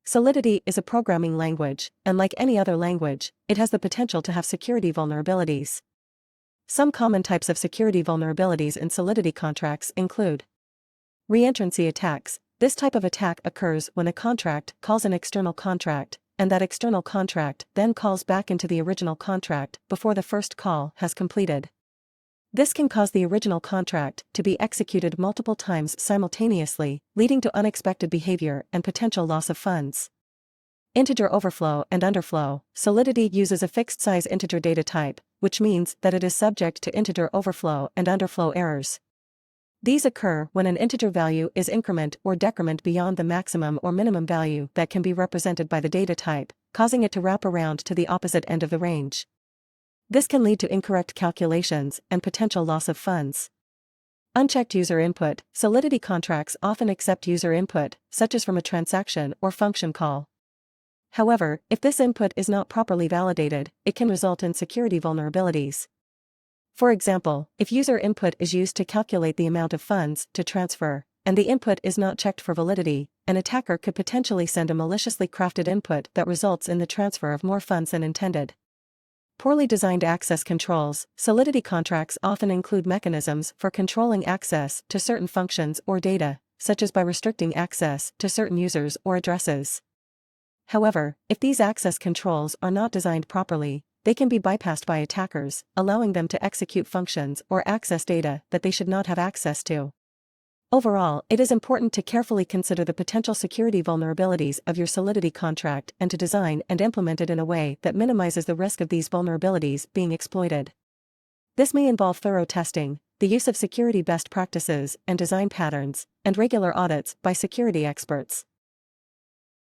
Solidity is a programming language, and like any other language, it has the potential to have security vulnerabilities. Some common types of security vulnerabilities in Solidity contracts include reentrancy attacks. This type of attack occurs when a contract calls an external contract, and that external contract then calls back into the original contract before the first call has completed. This can cause the original contract to be executed multiple times simultaneously, leading to unexpected behavior and potential loss of funds. Integer overflow and underflow. Solidity uses a fixed-size integer data type, which means that it is subject to integer overflow and underflow errors. These occur when an integer value is increment or decrement beyond the maximum or minimum value that can be represented by the data type, causing it to wrap around to the opposite end of the range. This can lead to incorrect calculations and potential loss of funds. Unchecked user input. Solidity contracts often accept user input, such as from a transaction or function call. However, if this input is not properly validated, it can result in security vulnerabilities. For example, if user input is used to calculate the amount of funds to transfer, and the input is not checked for validity, an attacker could potentially send a maliciously crafted input that results in the transfer of more funds than intended. Poorly designed access controls. Solidity contracts often include mechanisms for controlling access to certain functions or data, such as by restricting access to certain users or addresses. However, if these access controls are not designed properly, they can be bypassed by attackers, allowing them to execute functions or access data that they should not have access to. Overall, it is important to carefully consider the potential security vulnerabilities of your Solidity contract and to design and implement it in a way that minimizes the risk of these vulnerabilities being exploited. This may involve thorough testing, the use of security best practices and design patterns, and regular audits by security experts.